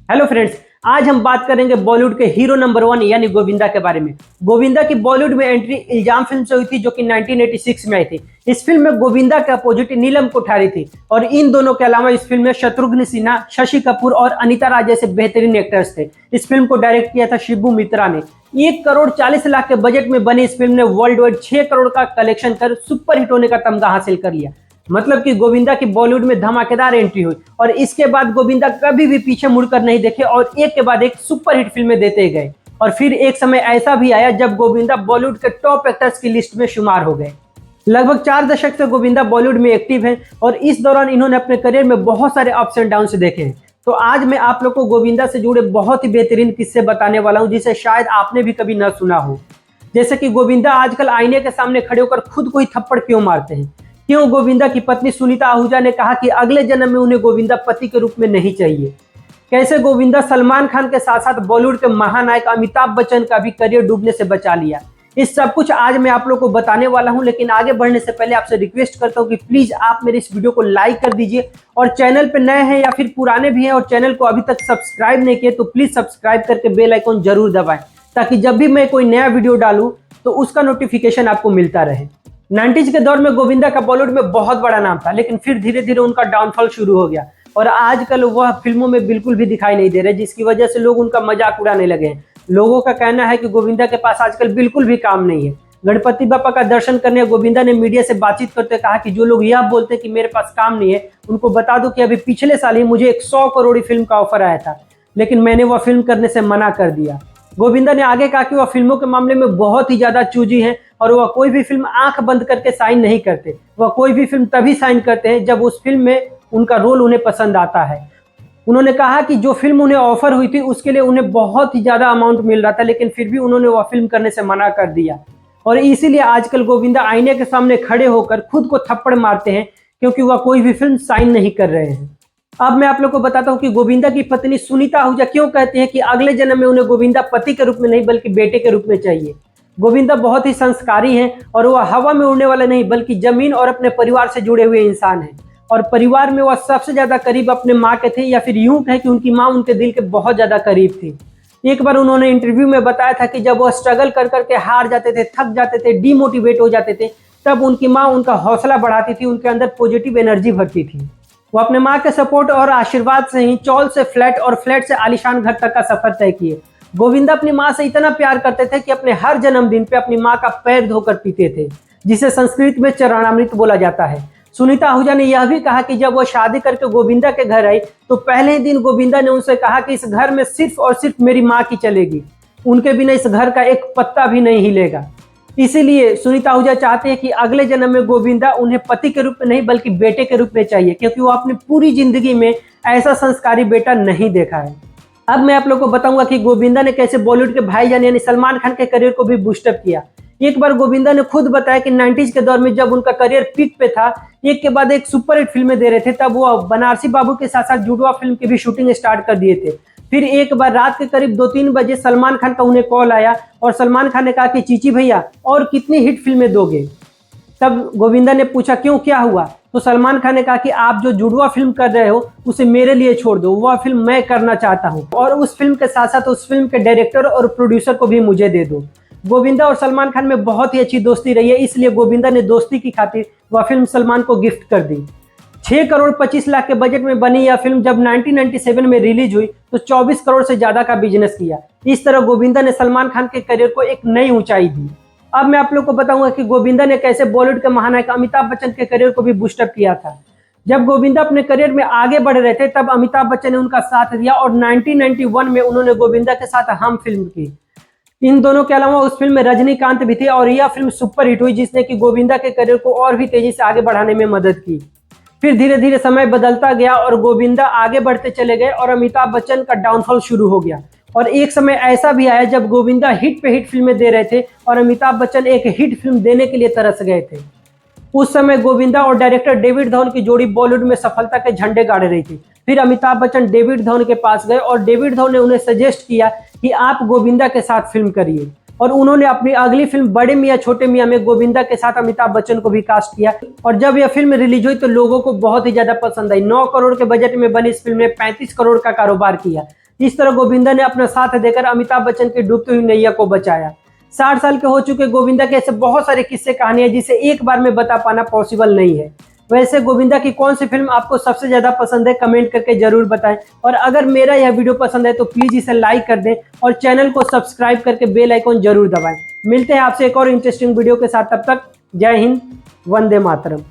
Hello friends, आज हम बात करेंगे बॉलीवुड के हीरो नंबर 1 यानी गोविंदा के बारे में। गोविंदा की बॉलीवुड में एंट्री इल्जाम फिल्म से हुई थी, जो कि 1986 में आई थी। इस फिल्म में गोविंदा के अपोजिट नीलम कोठारी थी और इन दोनों के अलावा इस फिल्म में शत्रुघ्न सिन्हा, शशि कपूर और अनीता राय जैसे बेहतरीन एक्टर्स थे। इस फिल्म को डायरेक्ट किया था शिबू मित्रा ने। 1 करोड़ 40 लाख के बजट में बनी इस फिल्म ने वर्ल्ड वाइड 6 करोड़ का कलेक्शन कर सुपर हिट होने का तमगा हासिल कर लिया। मतलब कि गोविंदा की बॉलीवुड में धमाकेदार एंट्री हुई और इसके बाद गोविंदा कभी भी पीछे मुड़कर नहीं देखे और एक के बाद एक सुपरहिट फिल्में देते गए। और फिर एक समय ऐसा भी आया जब गोविंदा बॉलीवुड के टॉप एक्टर्स की लिस्ट में शुमार हो गए। लगभग 4 दशक से गोविंदा बॉलीवुड में एक्टिव हैं और इस दौरान इन्होंने अपने करियर में बहुत सारे अप्स एंड डाउन्स देखे हैं। तो आज मैं आप लोग को गोविंदा से जुड़े बहुत ही बेहतरीन किस्से बताने वाला हूं, जिसे शायद आपने भी कभी न सुना हो। जैसे कि गोविंदा आजकल आईने के सामने खड़े होकर खुद को ही थप्पड़ क्यों मारते हैं, क्यों गोविंदा की पत्नी सुनीता आहूजा ने कहा कि अगले जन्म में उन्हें गोविंदा पति के रूप में नहीं चाहिए, कैसे गोविंदा सलमान खान के साथ साथ बॉलीवुड के महानायक अमिताभ बच्चन का भी करियर डूबने से बचा लिया। इस सब कुछ आज मैं आप लोग को बताने वाला हूं, लेकिन आगे बढ़ने से पहले आपसे रिक्वेस्ट करता हूं कि प्लीज आप मेरे इस वीडियो को लाइक कर दीजिए और चैनल पे नए हैं या फिर पुराने भी हैं और चैनल को अभी तक सब्सक्राइब नहीं किए तो प्लीज सब्सक्राइब करके बेल आइकन जरूर दबाएं, ताकि जब भी मैं कोई नया वीडियो डालूं तो उसका नोटिफिकेशन आपको मिलता रहे। 90s के दौर में गोविंदा का बॉलीवुड में बहुत बड़ा नाम था, लेकिन फिर धीरे धीरे उनका डाउनफॉल शुरू हो गया और आजकल वह फिल्मों में बिल्कुल भी दिखाई नहीं दे रहे, जिसकी वजह से लोग उनका मजाक उड़ाने लगे हैं। लोगों का कहना है कि गोविंदा के पास आजकल बिल्कुल भी काम नहीं है। गणपति बापा का दर्शन करने गोविंदा ने मीडिया से बातचीत करते कहा कि जो लोग यह बोलते हैं कि मेरे पास काम नहीं है, उनको बता दो कि अभी पिछले साल ही मुझे एक 100 करोड़ फिल्म का ऑफर आया था, लेकिन मैंने वह फिल्म करने से मना कर दिया। गोविंदा ने आगे कहा कि वह फिल्मों के मामले में बहुत ही ज्यादा चूजी हैं और वह कोई भी फिल्म आंख बंद करके साइन नहीं करते। वह कोई भी फिल्म तभी साइन करते हैं जब उस फिल्म में उनका रोल उन्हें पसंद आता है। उन्होंने कहा कि जो फिल्म उन्हें ऑफर हुई थी उसके लिए उन्हें बहुत ही ज्यादा अमाउंट मिल रहा था, लेकिन फिर भी उन्होंने वह फिल्म करने से मना कर दिया और इसीलिए आजकल गोविंदा आईने के सामने खड़े होकर खुद को थप्पड़ मारते हैं, क्योंकि वह कोई भी फिल्म साइन नहीं कर रहे हैं। अब मैं आप लोग को बताता हूं कि गोविंदा की पत्नी सुनीता आहूजा क्यों कहती है कि अगले जन्म में उन्हें गोविंदा पति के रूप में नहीं बल्कि बेटे के रूप में चाहिए। गोविंदा बहुत ही संस्कारी हैं और वह हवा में उड़ने वाले नहीं बल्कि जमीन और अपने परिवार से जुड़े हुए इंसान हैं। और परिवार में वह सबसे ज्यादा करीब अपने माँ के थे, या फिर यूं कहें कि उनकी माँ उनके दिल के बहुत ज्यादा करीब थी। एक बार उन्होंने इंटरव्यू में बताया था कि जब वह स्ट्रगल कर करके हार जाते थे, थक जाते थे, डीमोटिवेट हो जाते थे, तब उनकी माँ उनका हौसला बढ़ाती थी, उनके अंदर पॉजिटिव एनर्जी भरती थी। वो अपने माँ के सपोर्ट और आशीर्वाद से ही चौल से फ्लैट और फ्लैट से आलीशान घर तक का सफर तय किए। गोविंदा अपनी माँ से इतना प्यार करते थे कि अपने हर जन्मदिन पे अपनी माँ का पैर धोकर पीते थे, जिसे संस्कृत में चरणामृत बोला जाता है। सुनीता आहूजा ने यह भी कहा कि जब वो शादी करके गोविंदा के घर आई तो पहले ही दिन गोविंदा ने उनसे कहा कि इस घर में सिर्फ और सिर्फ मेरी माँ की चलेगी, उनके बिना इस घर का एक पत्ता भी नहीं हिलेगा। इसीलिए सुनीता आहूजा चाहते हैं कि अगले जन्म में गोविंदा उन्हें पति के रूप में नहीं बल्कि बेटे के रूप में चाहिए, क्योंकि वो अपनी पूरी जिंदगी में ऐसा संस्कारी बेटा नहीं देखा है। अब मैं आप लोग को बताऊंगा कि गोविंदा ने कैसे बॉलीवुड के भाईजान यानी सलमान खान के करियर को भी बूस्टअप किया। एक बार गोविंदा ने खुद बताया कि 90s के दौर में जब उनका करियर पीक पे था, एक के बाद एक सुपरहिट फिल्में दे रहे थे, तब वो बनारसी बाबू के साथ साथ जुड़वा फिल्म की भी शूटिंग स्टार्ट कर दिए थे। फिर एक बार रात के करीब 2-3 बजे सलमान खान का उन्हें कॉल आया और सलमान खान ने कहा कि चीची भैया और कितनी हिट फिल्में दोगे। तब गोविंदा ने पूछा क्यों, क्या हुआ? तो सलमान खान ने कहा कि आप जो जुड़वा फिल्म कर रहे हो उसे मेरे लिए छोड़ दो, वह फिल्म मैं करना चाहता हूँ और उस फिल्म के साथ साथ उस फिल्म के डायरेक्टर और प्रोड्यूसर को भी मुझे दे दो। गोविंदा और सलमान खान में बहुत ही अच्छी दोस्ती रही है, इसलिए गोविंदा ने दोस्ती की खातिर वह फिल्म सलमान को गिफ्ट कर दी। 6 करोड़ 25 लाख के बजट में बनी यह फिल्म जब 1997 में रिलीज हुई तो 24 करोड़ से ज्यादा का बिजनेस किया। इस तरह गोविंदा ने सलमान खान के करियर को एक नई ऊंचाई दी। अब मैं आप लोग को बताऊंगा कि गोविंदा ने कैसे बॉलीवुड के महानायक अमिताभ बच्चन के करियर को भी बूस्टअप किया था। जब गोविंदा अपने करियर में आगे बढ़ रहे थे तब अमिताभ बच्चन ने उनका साथ दिया और 1991 में उन्होंने गोविंदा के साथ हम फिल्म की। इन दोनों के अलावा उस फिल्म में रजनीकांत भी थे और यह फिल्म सुपर हिट हुई, जिसने कि गोविंदा के करियर को और भी तेजी से आगे बढ़ाने में मदद की। फिर धीरे धीरे समय बदलता गया और गोविंदा आगे बढ़ते चले गए और अमिताभ बच्चन का डाउनफॉल शुरू हो गया। और एक समय ऐसा भी आया जब गोविंदा हिट पे हिट फिल्में दे रहे थे और अमिताभ बच्चन एक हिट फिल्म देने के लिए तरस गए थे। उस समय गोविंदा और डायरेक्टर डेविड धवन की जोड़ी बॉलीवुड में सफलता के झंडे गाड़ रही थी। फिर अमिताभ बच्चन डेविड धवन के पास गए और डेविड धवन ने उन्हें सजेस्ट किया कि आप गोविंदा के साथ फिल्म करिए, और उन्होंने अपनी अगली फिल्म बड़े मियाँ छोटे मियाँ में गोविंदा के साथ अमिताभ बच्चन को भी कास्ट किया। और जब यह फिल्म रिलीज हुई तो लोगों को बहुत ही ज्यादा पसंद आई। 9 करोड़ के बजट में बनी इस फिल्म ने 35 करोड़ का कारोबार किया, इस तरह गोविंदा ने अपना साथ देकर अमिताभ बच्चन की डूबती हुई नैया को बचाया। 60 साल के हो चुके गोविंदा के ऐसे बहुत सारे किस्से कहानियां जिसे एक बार में बता पाना पॉसिबल नहीं है। वैसे गोविंदा की कौन सी फिल्म आपको सबसे ज्यादा पसंद है, कमेंट करके जरूर बताएं। और अगर मेरा यह वीडियो पसंद है तो प्लीज इसे लाइक कर दें और चैनल को सब्सक्राइब करके बेल आइकॉन जरूर दबाएं। मिलते हैं आपसे एक और इंटरेस्टिंग वीडियो के साथ, तब तक जय हिंद, वंदे मातरम।